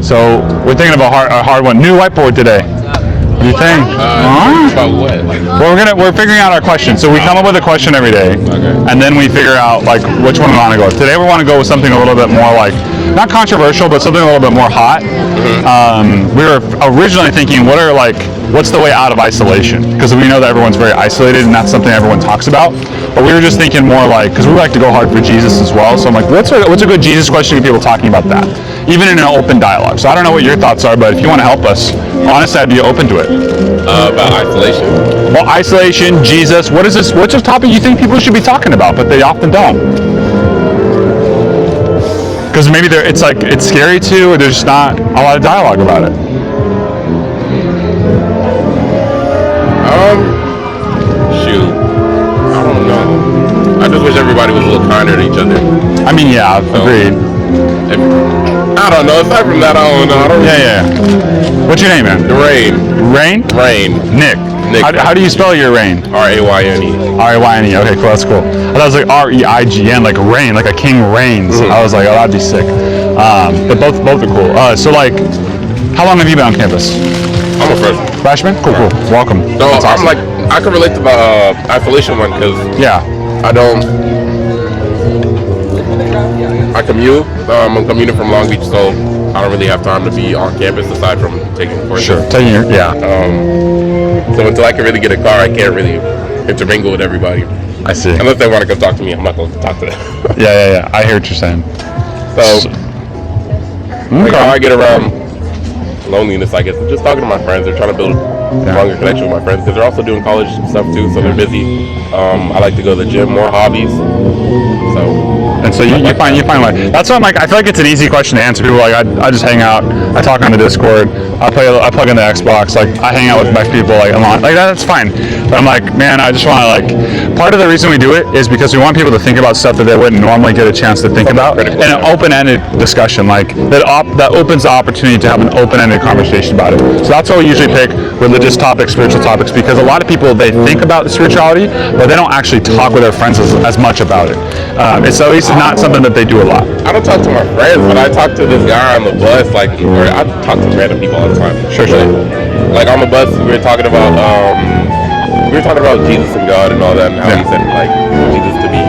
So we're thinking of a hard one. New whiteboard today. What do you think? About what? Well, we're figuring out our question. So we come up with a question every day, and then we figure out like which one we want to go with. Today we want to go with something a little bit more like not controversial, but something a little bit more hot. We were originally thinking, what's the way out of isolation? Because we know that everyone's very isolated, and that's something everyone talks about. But we were just thinking more like, because we like to go hard for Jesus as well. So I'm like, what's a good Jesus question to get people talking about that, even in an open dialogue? So I don't know what your thoughts are, but if you want to help us, honestly, I'd be open to it. About isolation. Well, isolation, Jesus. What is this? What's a topic you think people should be talking about, but they often don't? Because maybe it's scary too, or there's not a lot of dialogue about it. Shoot. I don't know. I just wish everybody was a little kinder to each other. I mean, yeah, agreed. I don't know. Aside from that, I don't know. Yeah. What's your name, man? Rain. Rain? Nick. How do you spell your Rain? R-A-Y-N-E. R-A-Y-N-E. Okay, cool. That's cool. I thought it was like R-E-I-G-N, like rain, like a king reigns. I was like, oh, that'd be sick. But both are cool. So like, how long have you been on campus? I'm a freshman. Freshman? Cool. Welcome. No, That's awesome. I can relate to the isolation one because I commute. I'm commuting from Long Beach, so I don't really have time to be on campus aside from taking courses. Sure, So until I can really get a car, I can't really intermingle with everybody. I see. Unless they want to come talk to me, I'm not going to talk to them. Yeah. I hear what you're saying. So how I get around loneliness, I guess, just talking to my friends. They're trying to build a stronger connection with my friends because they're also doing college stuff too, so they're busy. I like to go to the gym, more hobbies. So you find like that's why I'm like, I feel like it's an easy question to answer. People are like, I just hang out, I talk on the Discord, I plug in the Xbox, like I hang out with my people, like I'm on, like that's fine. But I'm like, man, I just want to like, part of the reason we do it is because we want people to think about stuff that they wouldn't normally get a chance to think about, and an open-ended discussion like that opens the opportunity to have an open-ended conversation about it. So that's why we usually pick religious topics, spiritual topics, because a lot of people, they think about the spirituality, but they don't actually talk with their friends as much about it. It's at least not something that they do a lot. I don't talk to my friends, but I talk to this guy on the bus, like, or I talk to random people all the time. Sure. Like on the bus, we were talking about Jesus and God and all that, and how he said like Jesus to be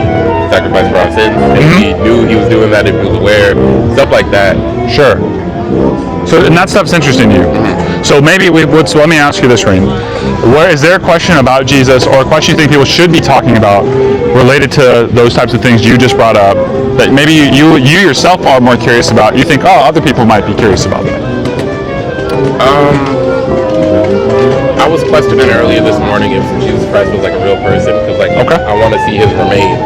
sacrificed for our sins, and he knew he was doing that if he was aware, stuff like that. Sure. So, and that stuff's interesting to you. So maybe so let me ask you this, Rain. Is there a question about Jesus, or a question you think people should be talking about related to those types of things you just brought up, that maybe you yourself are more curious about? You think, oh, other people might be curious about that. I was questioning earlier this morning if Jesus Christ was like a real person, because like I want to see his remains.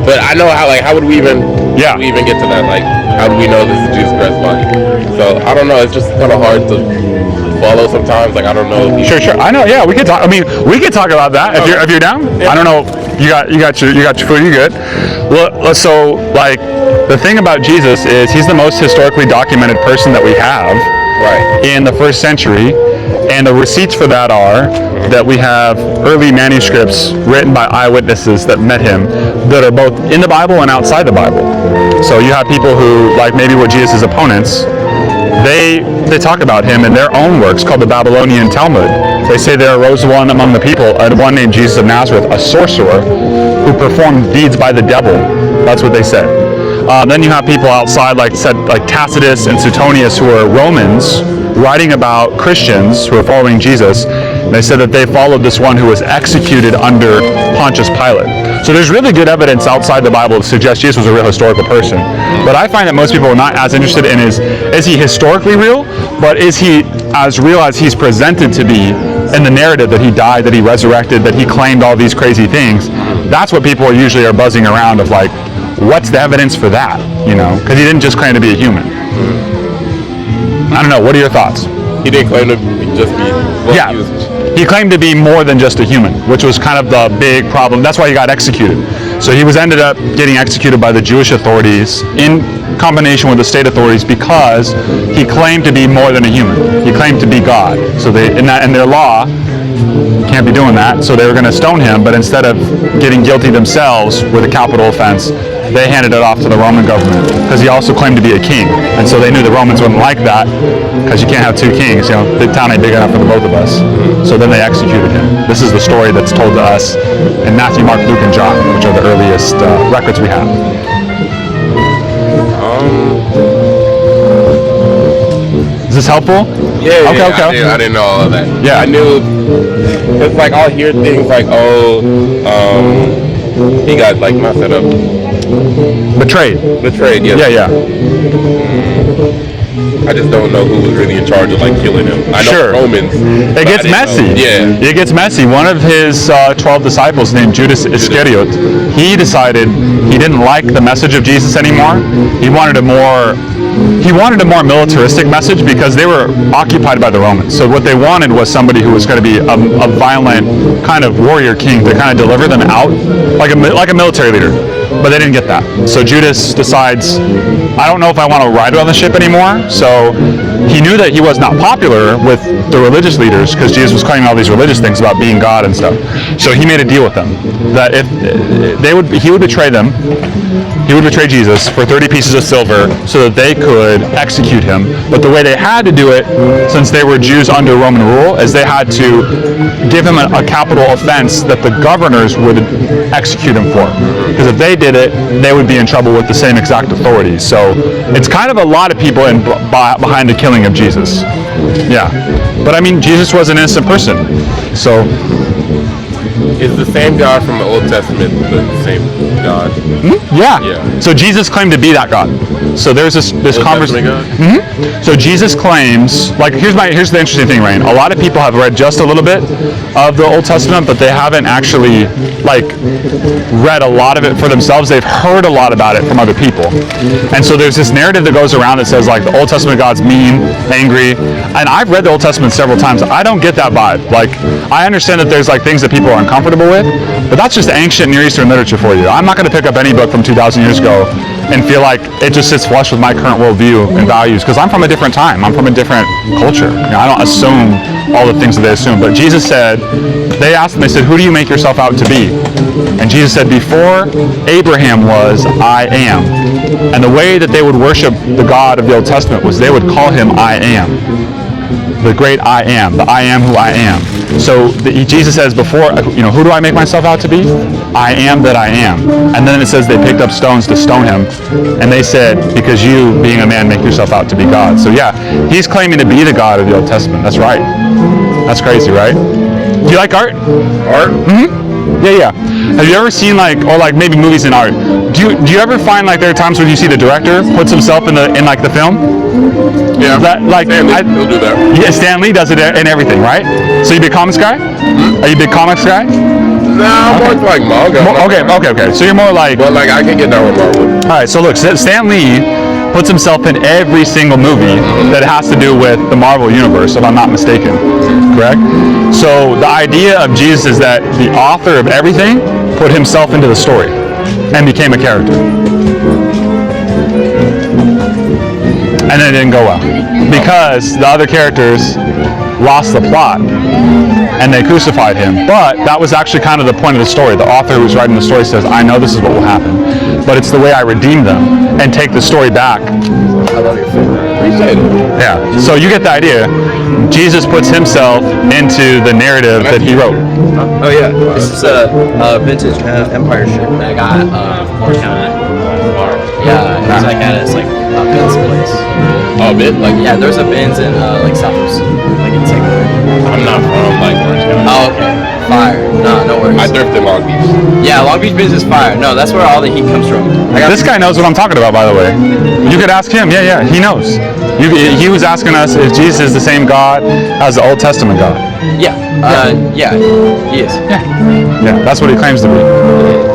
But I know how would we even get to that? Like, how do we know this is Jesus Christ's body? So I don't know. It's just kind of hard to follow sometimes. Like I don't know. Sure. I know. Yeah, we could talk. I mean, we could talk about that if you're down. Yeah. I don't know. You got your food. You good? Well, so like the thing about Jesus is he's the most historically documented person that we have in the first century. And the receipts for that are that we have early manuscripts written by eyewitnesses that met him that are both in the Bible and outside the Bible. So you have people who, like maybe were Jesus' opponents, they talk about him in their own works called the Babylonian Talmud. They say there arose one among the people, one named Jesus of Nazareth, a sorcerer who performed deeds by the devil. That's what they said. Then you have people outside like Tacitus and Suetonius, who are Romans, writing about Christians who are following Jesus. And they said that they followed this one who was executed under Pontius Pilate. So there's really good evidence outside the Bible to suggest Jesus was a real historical person. But I find that most people are not as interested in is he historically real, but is he as real as he's presented to be in the narrative, that he died, that he resurrected, that he claimed all these crazy things. That's what people usually are buzzing around of, like, what's the evidence for that? You know, because he didn't just claim to be a human. I don't know. What are your thoughts? He didn't claim to just be. He claimed to be more than just a human, which was kind of the big problem. That's why he got executed. So he ended up getting executed by the Jewish authorities in combination with the state authorities because he claimed to be more than a human. He claimed to be God. So in their law, can't be doing that. So they were going to stone him, but instead of getting guilty themselves with a capital offense, they handed it off to the Roman government because he also claimed to be a king. And so they knew the Romans wouldn't like that because you can't have two kings. The town ain't big enough for the both of us. So then they executed him. This is the story that's told to us in Matthew, Mark, Luke, and John, which are the earliest records we have. Is this helpful? Yeah, Okay. I didn't know all of that. Yeah. I knew, it's like I'll hear things like, he got like messed up. Betrayed, yes. Yeah. I just don't know who was really in charge of like killing him. I know Sure. Romans. It gets messy. It gets messy. One of his 12 disciples named Judas Iscariot, he decided he didn't like the message of Jesus anymore. He wanted a more militaristic message because they were occupied by the Romans. So what they wanted was somebody who was going to be a violent kind of warrior king to kind of deliver them out like a military leader. But they didn't get that. So Judas decides, I don't know if I want to ride on the ship anymore. So he knew that he was not popular with the religious leaders because Jesus was claiming all these religious things about being God and stuff. So he made a deal with them that if he would betray them, he would betray Jesus for 30 pieces of silver so that they could execute him. But the way they had to do it, since they were Jews under Roman rule, is they had to give him a capital offense that the governors would execute him for. Because if they did it, they would be in trouble with the same exact authorities. So it's kind of a lot of people behind the killing of Jesus. Yeah. But I mean, Jesus was an innocent person. So is the same God from the Old Testament the same God? Yeah. So Jesus claimed to be that God. So there's this conversation. So Jesus claims, like, here's the interesting thing, Ryan. A lot of people have read just a little bit of the Old Testament, but they haven't actually read a lot of it for themselves. They've heard a lot about it from other people. And so there's this narrative that goes around that says like the Old Testament God's mean, angry. And I've read the Old Testament several times. I don't get that vibe. Like, I understand that there's like things that people are uncomfortable with, but that's just ancient Near Eastern literature for you. I'm not going to pick up any book from 2,000 years ago and feel like it just sits flush with my current worldview and values because I'm from a different time. I'm from a different culture. I don't assume all the things that they assume. But Jesus said, they asked him, they said, who do you make yourself out to be? And Jesus said, before Abraham was, I am. And the way that they would worship the God of the Old Testament was they would call him I am. The great I am, the I am who I am. So Jesus says before, who do I make myself out to be? I am that I am. And then it says they picked up stones to stone him. And they said, because you, being a man, make yourself out to be God. So yeah, he's claiming to be the God of the Old Testament. That's right. That's crazy, right? Do you like art? Art? Mm-hmm. Yeah. Have you ever seen or maybe movies in art? Do you ever find there are times when you see the director puts himself in the film? Yeah. He'll do that. Yeah, Stan Lee does it in everything, right? So you a big comics guy? Are you a big comics guy? No, I'm more like manga. Okay. So you're more like. But I can get down with Marvel. All right. So look, Stan Lee puts himself in every single movie that has to do with the Marvel universe, if I'm not mistaken. Correct? So the idea of Jesus is that the author of everything put himself into the story and became a character. And then it didn't go well because the other characters lost the plot and they crucified him. But that was actually kind of the point of the story. The author who's writing the story says, I know this is what will happen, but it's the way I redeem them and take the story back. I love your favorite. Appreciate it. Yeah. So you get the idea. Jesus puts himself into the narrative that he wrote. Oh yeah. This is a vintage Empire shirt that I got from Yeah, it was at a Ben's place. Oh, Ben? There's a Ben's in Southwest, in St. I'm not from Orange County. Oh, okay. Fire. No worries. I thrifted in Long Beach. Yeah, Long Beach Ben's is fire. No, that's where all the heat comes from. This guy knows what I'm talking about, by the way. You could ask him. Yeah, he knows. He was asking us if Jesus is the same God as the Old Testament God. Yeah, he is. Yeah, that's what he claims to be.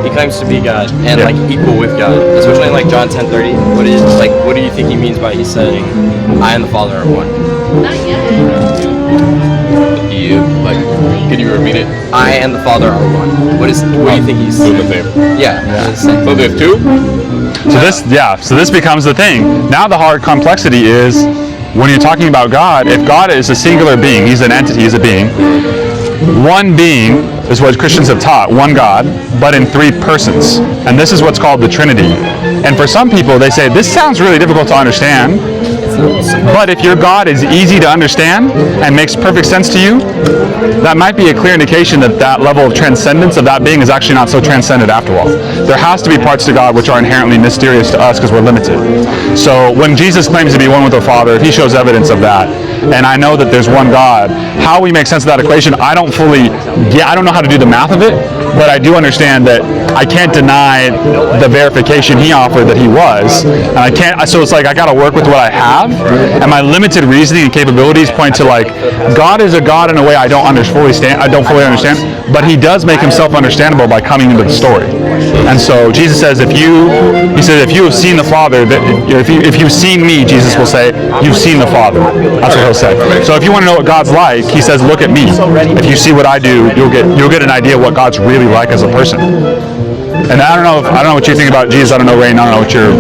He claims to be God and equal with God, especially in John 10:30. What do you think he means by he's saying, "I and the Father are one"? Not yet. Can you repeat it? I and the Father are one. What do you think he's doing the same? Yeah. So there's two? So this becomes the thing. Now the hard complexity is when you're talking about God, if God is a singular being, he's an entity, he's a being. One being is what Christians have taught, one God, but in three persons. And this is what's called the Trinity. And for some people, they say, this sounds really difficult to understand, but if your God is easy to understand and makes perfect sense to you, that might be a clear indication that that level of transcendence of that being is actually not so transcendent after all. There has to be parts to God which are inherently mysterious to us because we're limited. So when Jesus claims to be one with the Father, if he shows evidence of that, and I know that there's one God, how we make sense of that equation, I don't know how to do the math of it, but I do understand that I can't deny the verification he offered that he was, and I can't, so it's like I gotta work with what I have, and my limited reasoning and capabilities point to like, God is a God in a way I don't fully understand, but he does make himself understandable by coming into the story. And so Jesus says, if you have seen the Father, if you've seen me, Jesus will say, you've seen the Father. That's what he'll say. So if you want to know what God's like, he says, look at me. If you see what I do, you'll get an idea of what God's really like as a person. And I don't know what you think about Jesus. I don't know, Rain. I don't know what your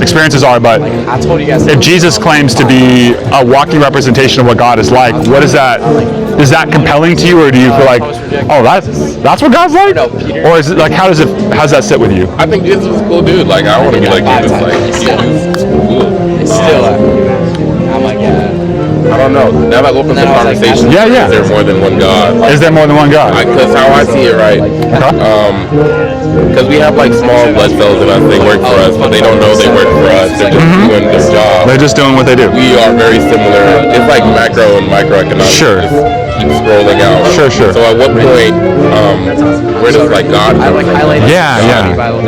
experiences are, but if Jesus claims to be a walking representation of what God is like, what is that? Is that compelling to you, or do you feel like, oh, that's what God's like? Or is it like, how does that sit with you? I think Jesus is a cool dude. Like, I want to be like Jesus. Like, he's cool. Still, I'm like, I don't know. Now that opens the conversation. Yeah. Is there more than one God? Is there more than one God? Because how I see it, right? Because we have like small blood cells in us. They work for us, but they don't know they work for us. They're just doing their job. They're just doing what they do. We are very similar. It's like macro and microeconomics. Sure. Just keep scrolling out. Sure. So at what point, where does like God come from? Yeah.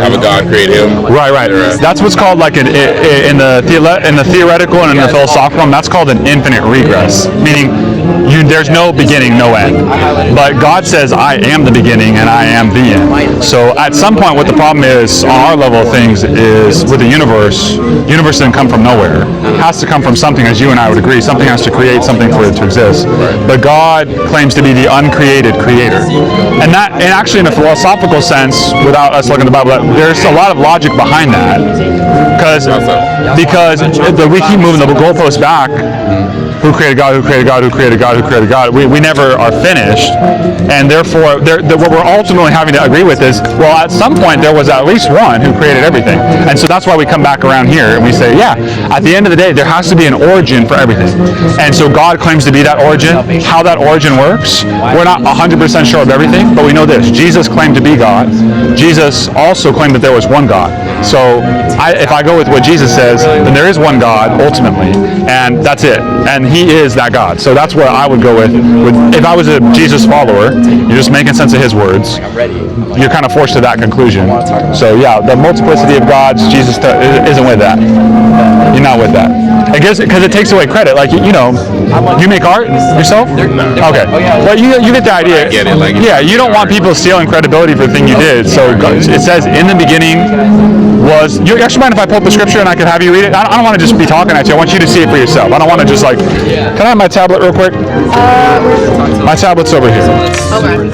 Have a God create him? Right. That's what's called like in the theoretical and in the philosophical, that's called an infinite regress, meaning there's no beginning, no end. But God says, I am the beginning and I am the end. So at some point, what the problem is on our level of things is with the universe didn't come from nowhere. It has to come from something, as you and I would agree. Something has to create something for it to exist. But God claims to be the uncreated creator. And actually in a philosophical sense, without us looking at the Bible, there's a lot of logic behind that. Because we keep moving the goalposts back. Who created God, who created God, who created God, who created God. We never are finished. And therefore, what we're ultimately having to agree with is, well, at some point there was at least one who created everything. And so that's why we come back around here and we say, yeah, at the end of the day, there has to be an origin for everything. And so God claims to be that origin. How that origin works, we're not 100% sure of everything, but we know this. Jesus claimed to be God. Jesus also claimed that there was one God. So if I go with what Jesus says, then there is one God ultimately, and that's it. And he is that God. So that's where I would go with if I was a Jesus follower, you're just making sense of his words. You're kind of forced to that conclusion. So yeah, the multiplicity of gods, Jesus isn't with that. You're not with that. I guess because it takes away credit. Like, you make art yourself? Okay. Well, you get the idea. I get it. Like, yeah, you don't want people stealing credibility for the thing you did. So it says, in the beginning was... You actually mind if I pull up the scripture and I could have you read it? I don't want to just be talking at you. I want you to see it for yourself. I don't want to just like... Can I have my tablet real quick? My tablet's over here. Okay.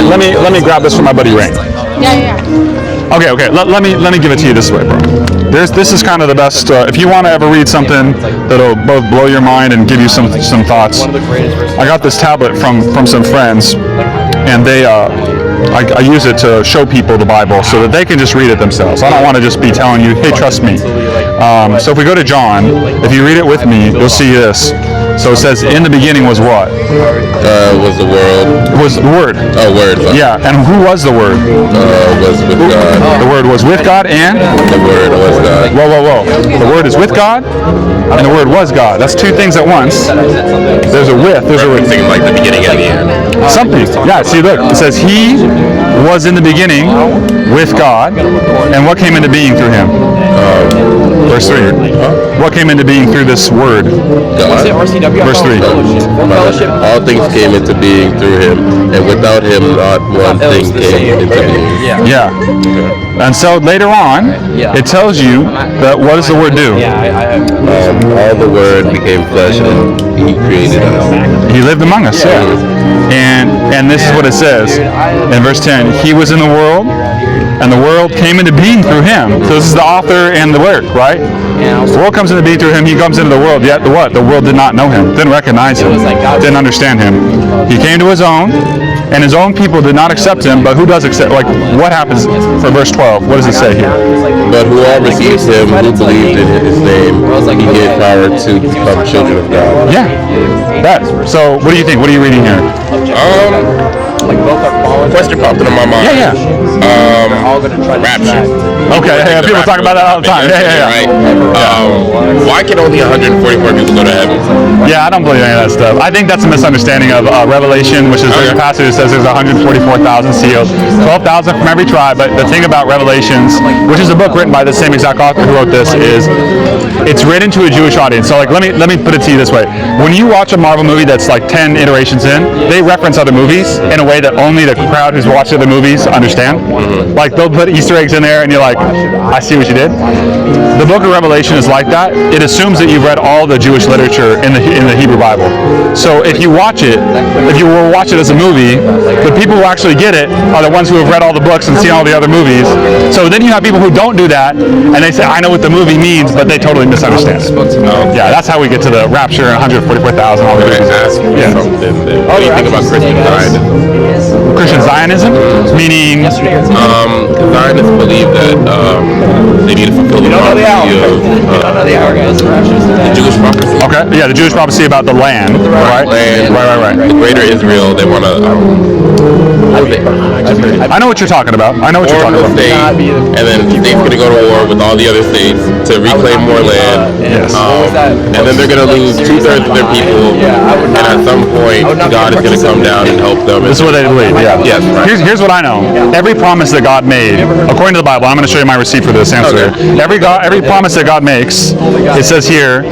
Let me grab this from my buddy Rain. Yeah. Okay. Let me give it to you this way, bro. This is kind of the best. If you want to ever read something that'll both blow your mind and give you some thoughts, I got this tablet from some friends, and they I use it to show people the Bible so that they can just read it themselves. I don't want to just be telling you, hey, trust me. So if we go to John, if you read it with me, you'll see this. So it says, in the beginning was what? Was the world. Was the Word. Oh, Word. Yeah, and who was the Word? Was with God. The Word was with God and? The Word was God. Whoa. The Word is with God and the Word was God. That's two things at once. There's a with. There's a with. Referencing like the beginning and the end. Something. Yeah, see, look. It says, he was in the beginning with God, and what came into being through him? Verse 3. What came into being through this Word? God. Verse 3. All things came into being through him, and without him not one thing came into being. Yeah. And so later on, it tells you that what does the Word do? All the Word became flesh, and he created us. He lived among us, yeah. And this is what it says in verse 10. He was in the world, and the world came into being through him. So this is the author and the work, right? The world comes into being through him. He comes into the world. Yet the world did not know him, didn't recognize him, didn't understand him. He came to his own, and his own people did not accept him. But who does accept? Like, what happens for verse 12? What does it say here? But who all received him, who believed in his name, he gave power to become children of God. Yeah, that. So, what do you think? What are you reading here? Question popped into my mind. Yeah. Rapture. Okay, yeah, people talk about that all the time. Yeah. Right? Why can only 144 people go to heaven? Yeah, I don't believe any of that stuff. I think that's a misunderstanding of Revelation, which is there's a passage that says there's 144,000 seals, 12,000 from every tribe. But the thing about Revelations, which is a book written by the same exact author who wrote this, is it's written to a Jewish audience. So, like, let me put it to you this way: when you watch a Marvel movie that's like 10 iterations in, they reference other movies in a way that only the crowd who's watched other movies understand. Like, they'll put Easter eggs in there, and you're like, I see what you did. The book of Revelation is like that. It assumes that you've read all the Jewish literature in the Hebrew Bible. So if you watch it, if you will watch it as a movie, the people who actually get it are the ones who have read all the books and seen all the other movies. So then you have people who don't do that, and they say, I know what the movie means, but they totally misunderstand it. Yeah, that's how we get to the rapture and 144,000. All the movies. Yeah. What do you think about Christian Zionism? Christian Zionism? Meaning? Zionists believe that they need to fulfill the prophecy of the Jewish prophecy. Okay, yeah, the Jewish prophecy about the land, right? Right. The greater Israel, they want to... I know what you're talking about. State, and then the state's going to go to war with all the other states to reclaim more land. Yes. And then they're going to lose 2/3 of their people, and at some point, God is going to come down and help them. This is what they believe, yeah. Yes, right. Here's what I know. Every promise that God made, according to the Bible, I'm going to show you my receipt for this answer. Okay. Every promise that God makes, it says here,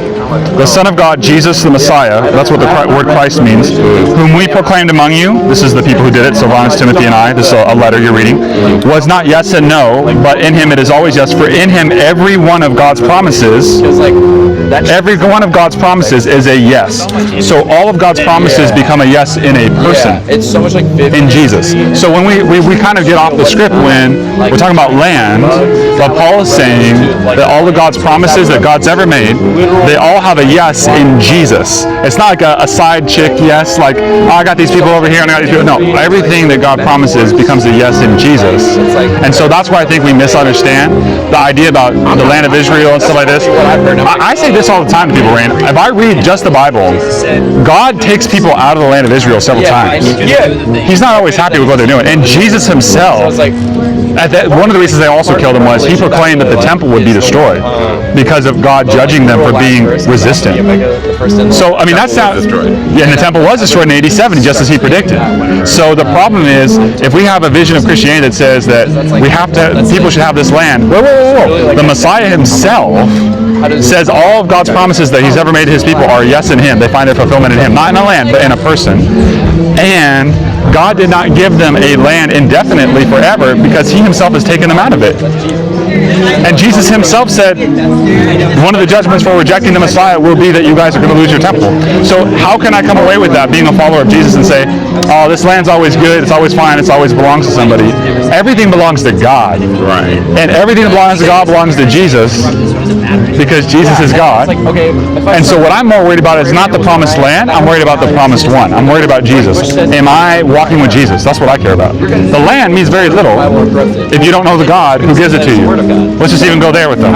the Son of God, Jesus the Messiah, that's what the word Christ means, whom we proclaimed among you, this is the people who did it, Silvanus, Timothy, and I, this is a letter you're reading, was not yes and no, but in him it is always yes, for in him every one of God's promises, every one of God's promises is a yes. So all of God's promises become a yes in a person, it's so much like in Jesus. So when we kind of get off the script when we're talking about land, but Paul is saying that all of God's promises that God's ever made, they all have a yes in Jesus. It's not like a side chick yes, like, oh, I got these people over here and I got these people. No, everything that God promises becomes a yes in Jesus. And so that's why I think we misunderstand the idea about the land of Israel and stuff like this. I say this all the time to people, Rain. If I read just the Bible, God takes people out of the land of Israel several times. He's not always happy with what they're doing. And Jesus himself, one of the reasons they also killed him was he proclaimed that the temple would be destroyed because of God judging them for being resistant. So, I mean, that's how... Yeah, and the temple was destroyed in 87, just as he predicted. So the problem is, if we have a vision of Christianity that says that people should have this land, whoa. The Messiah himself says all of God's promises that he's ever made to his people are yes in him. They find their fulfillment in him. Not in a land, but in a person. And God did not give them a land indefinitely forever because he himself has taken them out of it. And Jesus himself said one of the judgments for rejecting the Messiah will be that you guys are going to lose your temple. So how can I come away with that, being a follower of Jesus, and say, oh, this land's always good, it's always fine, it always belongs to somebody? Everything belongs to God. Right. And everything that belongs to God belongs to Jesus because Jesus is God. And so what I'm more worried about is not the promised land, I'm worried about the promised one. I'm worried about Jesus. Am I walking with Jesus? That's what I care about. The land means very little if you don't know the God who gives it to you. Let's just even go there with them.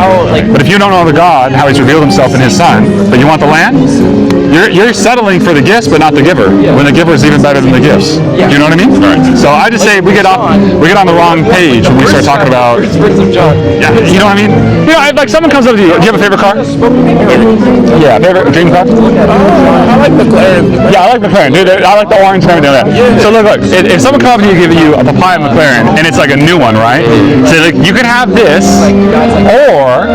But if you don't know the God, how he's revealed himself in his son, but you want the land, you're settling for the gifts but not the giver, when the giver is even better than the gifts. Do you know what I mean? So I just say we get on the wrong page when we start talking about, yeah, you know what I mean? You know, like someone comes up to you, do you have a favorite car? Yeah, favorite dream car? I like McLaren. Yeah, I like McLaren, dude. I like the orange and everything like that. So look, if someone comes up to you and give you a papaya McLaren and it's like a new one, right? So like, you can have this, or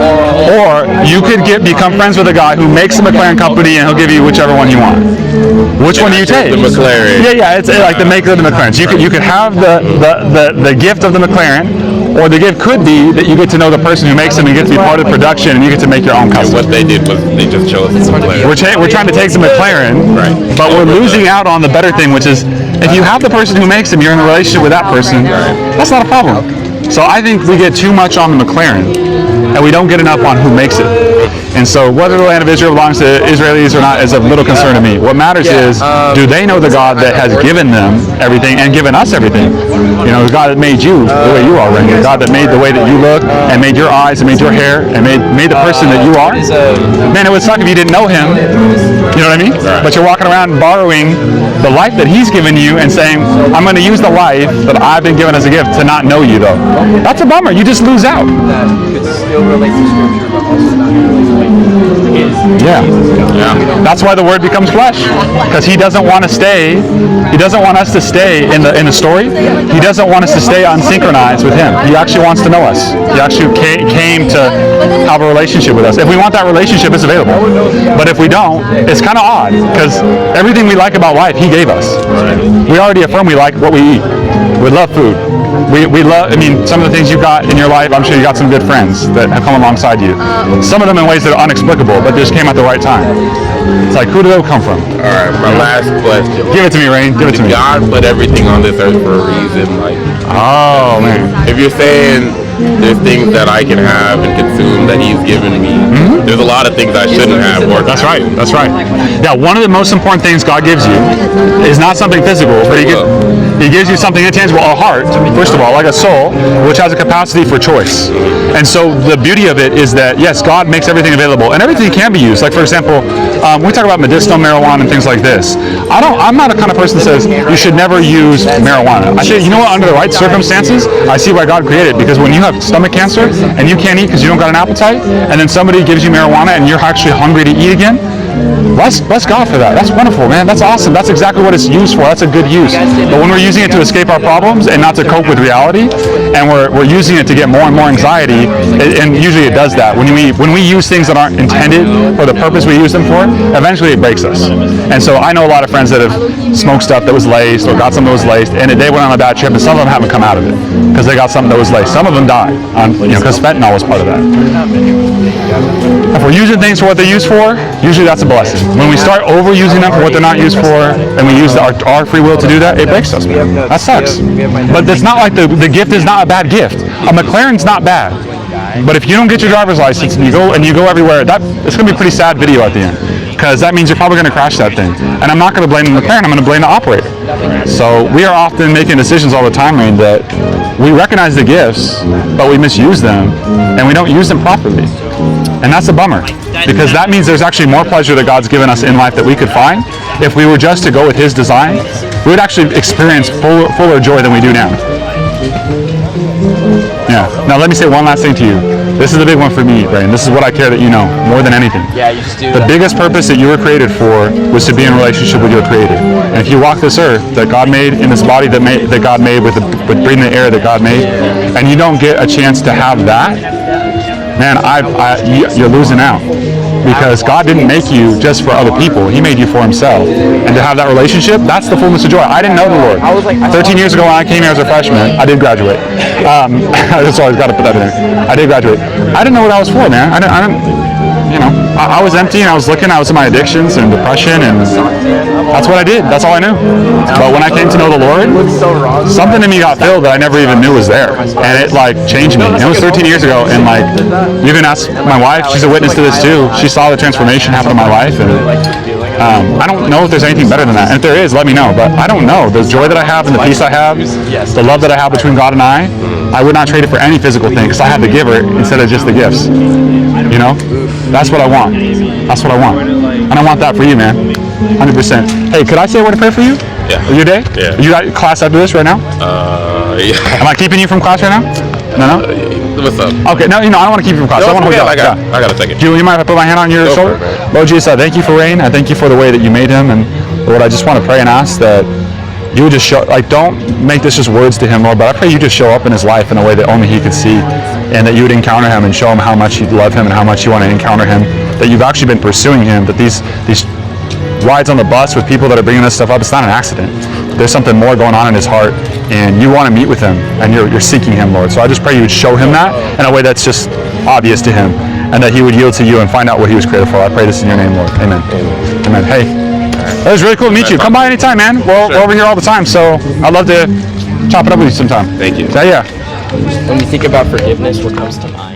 you could become friends with a guy who makes a McLaren company and he'll give you whichever one you want. Which one do you take? The McLaren. Yeah, it's like the maker of the McLaren. So you could have the gift of the McLaren, or the gift could be that you get to know the person who makes them and you get to be part of the production and you get to make your own custom. What they did was they just chose the McLaren. We're trying to take the McLaren, right, but we're losing out on the better thing, which is if you have the person who makes them, you're in a relationship with that person. That's not a problem. So I think we get too much on the McLaren, and we don't get enough on who makes it. And so whether the land of Israel belongs to Israelis or not is of little concern to me. What matters is, do they know the God that has given them everything and given us everything? You know, the God that made you the way you are, Randy. The God that made the way that you look and made your eyes and made your hair and made the person that you are. Man, it would suck if you didn't know him. You know what I mean? But you're walking around borrowing the life that he's given you and saying, I'm going to use the life that I've been given as a gift to not know you, though. That's a bummer. You just lose out. That could still relate to Scripture, but also not relate to Yeah. That's why the Word becomes flesh, because he doesn't want to stay. He doesn't want us to stay in the story. He doesn't want us to stay unsynchronized with him. He actually wants to know us. He actually came to have a relationship with us. If we want that relationship, it's available. But if we don't, it's kind of odd, because everything we like about life, he gave us. We already affirm we like what we eat. We love food. We love, I mean, some of the things you got in your life, I'm sure you got some good friends that have come alongside you. Some of them in ways that are unexplicable, but they just came at the right time. It's like, who did they come from? All right, my last question. Give it to me, Rain. Give it to me. God put everything on this earth for a reason. Like, oh, man. If you're saying there's things that I can have and consume that he's given me, there's a lot of things I shouldn't have. That's right. That's right. Yeah, one of the most important things God gives you is not something physical, but he gives you something intangible, a heart, first of all, like a soul, which has a capacity for choice. And so the beauty of it is that, yes, God makes everything available, and everything can be used. Like, for example, we talk about medicinal marijuana and things like this. I'm not the kind of person that says you should never use marijuana. I say, you know what, under the right circumstances, I see why God created it, because when you have stomach cancer and you can't eat because you don't got an appetite, and then somebody gives you marijuana and you're actually hungry to eat again, bless God for that. That's wonderful, man. That's awesome. That's exactly what it's used for. That's a good use. But when we're using it to escape our problems and not to cope with reality, and we're using it to get more and more anxiety, and usually it does that. When we use things that aren't intended for the purpose we use them for, eventually it breaks us. And so I know a lot of friends that have smoked stuff that was laced or got something that was laced, and they went on a bad trip, and some of them haven't come out of it because they got something that was laced. Some of them died, because fentanyl was part of that. If we're using things for what they're used for, usually that's a blessing. When we start overusing them for what they're not used for, and we use our free will to do that, it breaks us, man. That sucks. But it's not like the gift is not a bad gift. A McLaren's not bad. But if you don't get your driver's license and you go everywhere, it's going to be a pretty sad video at the end, because that means you're probably going to crash that thing. And I'm not going to blame the McLaren, I'm going to blame the operator. So we are often making decisions all the time, Rain, that we recognize the gifts, but we misuse them, and we don't use them properly. And that's a bummer, because that means there's actually more pleasure that God's given us in life that we could find. If we were just to go with his design, we would actually experience fuller joy than we do now. Yeah. Now let me say one last thing to you. This is the big one for me, Rain. This is what I care that you know more than anything. Yeah, you just do. The biggest purpose that you were created for was to be in a relationship with your Creator. And if you walk this earth that God made in this body that God made with breathing the air that God made, and you don't get a chance to have that, man, you're losing out. Because God didn't make you just for other people. He made you for himself. And to have that relationship, that's the fullness of joy. I didn't know the Lord. 13 years ago when I came here as a freshman, I did graduate. That's always got to put that in there. I did graduate. I didn't know what I was for, man. I was empty, and I was in my addictions and depression, and that's what I did. That's all I knew. But when I came to know the Lord, something in me got filled that I never even knew was there. And it changed me. And it was 13 years ago, and you can ask my wife, she's a witness to this too. She saw the transformation happen in my life, and I don't know if there's anything better than that. And if there is, let me know. But I don't know. The joy that I have and the peace I have, the love that I have between God and I would not trade it for any physical thing, because I have the giver instead of just the gifts. That's what I want. That's what I want. And I want that for you, man. 100%. Hey, could I say a word of prayer for you? Yeah. Your day? Yeah. You got class after this right now? Yeah. Am I keeping you from class right now? No? What's up? Okay, no, I don't want to keep you from class. No, I want to hold you I got a second. You mind if I put my hand on your shoulder? Lord Jesus, I thank you for Rain. I thank you for the way that you made him. And Lord, I just want to pray and ask that you would just show, don't make this just words to him, Lord, but I pray you just show up in his life in a way that only he could see, and that you would encounter him and show him how much you love him and how much you want to encounter him, that you've actually been pursuing him, that these rides on the bus with people that are bringing this stuff up, it's not an accident. There's something more going on in his heart, and you want to meet with him, and you're seeking him, Lord. So I just pray you would show him that in a way that's just obvious to him, and that he would yield to you and find out what he was created for. I pray this in your name, Lord. Amen. Amen. Hey, it was really cool to meet you. Come by anytime, man. We're over here all the time, so I'd love to chop it up with you sometime. Thank you. Yeah. When you think about forgiveness, what comes to mind?